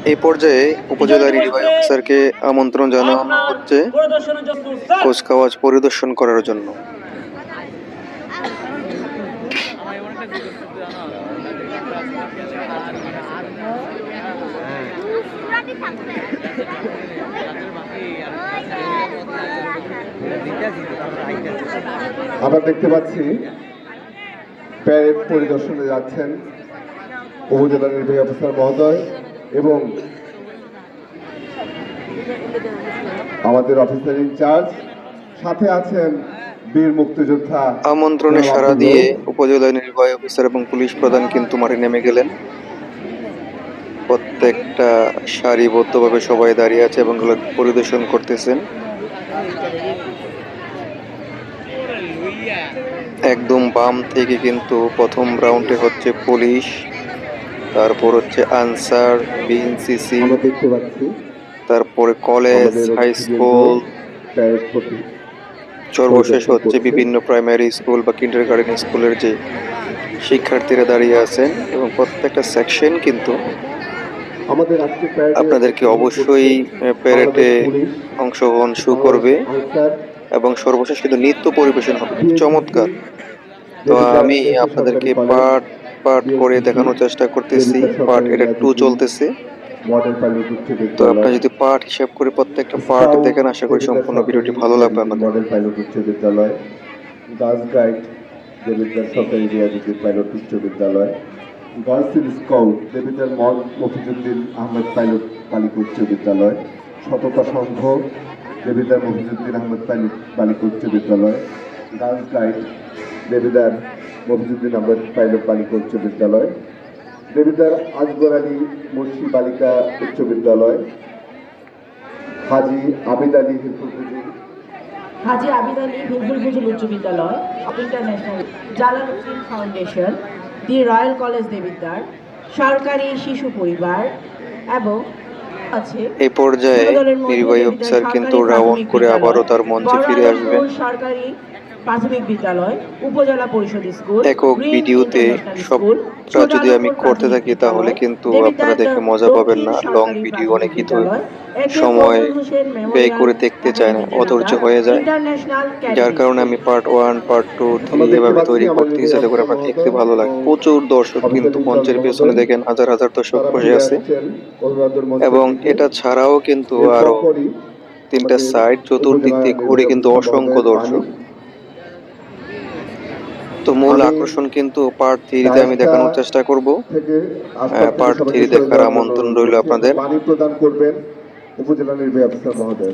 এই পর্যায়ে উপজেলা নির্বাহী অফিসারকে আমন্ত্রণ জানানো হচ্ছে কুচকাওয়াজ পরিদর্শন করার জন্য। আমরা দেখতে পাচ্ছি প্যারেড পরিদর্শনে যাচ্ছেন উপজেলা নির্বাহী অফিসার মহোদয় এবং আমাদের অফিসার ইনচার্জ, সাথে আছেন বীর মুক্তিযোদ্ধা। আমন্ত্রণে সাড়া দিয়ে উপজেলা নির্বাহী অফিসার এবং পুলিশ প্রধান কিন্তু মাঠে নেমে গেলেন। প্রত্যেকটা সারিবদ্ধভাবে সবাই দাঁড়িয়ে আছে এবং পরিদর্শন করতেছেন। একদম বাম থেকে কিন্তু প্রথম রাউন্ডে হচ্ছে পুলিশ, তারপর হচ্ছে আনসার, বিএনসিসি, তারপরে কলেজ, হাই স্কুল, সর্বশেষ হচ্ছে বিভিন্ন প্রাইমারি স্কুল বা কিন্ডারগার্টেন স্কুলের যে শিক্ষার্থীরা দাঁড়িয়ে আছেন এবং প্রত্যেকটা সেকশন কিন্তু আপনাদেরকে অবশ্যই প্যারেডে অংশগ্রহণ শুরু করবে এবং সর্বশেষ কিন্তু নৃত্য পরিবেশন হবে চমৎকার। তো আমি আপনাদেরকে পার্ট পার্ট করে দেখানোর চেষ্টা করতেছি। পার্ট এটা 2 চলতেছে। তো আপনি যদি পার্ট হিসাব করে প্রত্যেকটা পার্ট দেখেন, আশা করি সম্পূর্ণ ভিডিওটি ভালো লাগবে আপনাদের। মডেল পাইলট উচ্চ বিদ্যালয়, গার্লস গাইড দেবিদ্বার সরকারি রিয়াজিত পাইলট উচ্চ বিদ্যালয়, girls scout Debidwar Mofizuddin Ahmed pilot বালিকা উচ্চ বিদ্যালয়, সততা সংঘ দেবিদ্বার মফিজুদ্দিন আহমেদ পাইলট বালিকা উচ্চ বিদ্যালয়, girls guide Debidwar Mofizuddin Ahmed pilot বালিকা উচ্চ বিদ্যালয়, দেবিদ্বার আজগর আলী মুর্শি বালিকা উচ্চ বিদ্যালয়, হাজি আবিদ আলী হিলফুল উচ্চ বিদ্যালয়, ইন্টারন্যাশনাল জালালউদ্দিন ফাউন্ডেশন, দি রয়্যাল কলেজ দেবিদ্বার, সরকারি শিশু পরিবার এবং এই পর্যায়ে নির্বাহী অফিসার কিন্তু রাউন্ড করে আবারও তার মঞ্চে ফিরে আসবেন। সরকারি প্রাথমিক বিদ্যালয়, উপজেলা পরিষদ স্কুল, একক ভিডিওতে সবটা যদি আমি করতে থাকি তাহলে কিন্তু আপনারা দেখে মজা পাবেন না। লং ভিডিও অনেকেই তো সময় ব্যয় করে দেখতে চায় না, অধৈর্য হয়ে যায়, যার কারণে আমি পার্ট 1, পার্ট 2, 3 এভাবে তৈরি করতেছি যাতে করে আপনার দেখতে ভালো লাগে। প্রচুর দর্শক কিন্তু মঞ্চের পেছনে দেখেন, হাজার হাজার দর্শক বসে আছে এবং এটা ছাড়াও কিন্তু আরো 3টা সাইড চতুর্দিক থেকে ঘুরে কিন্তু অসংখ্য দর্শক। তো মূল আকর্ষণ কিন্তু পার্ট 3-তে আমি দেখানোর চেষ্টা করব। পার্ট 3 দেখার আমন্ত্রণ রইল আপনাদের। পানি প্রদান করবেন উপজেলা নির্বাহী অফিসার মহোদয়।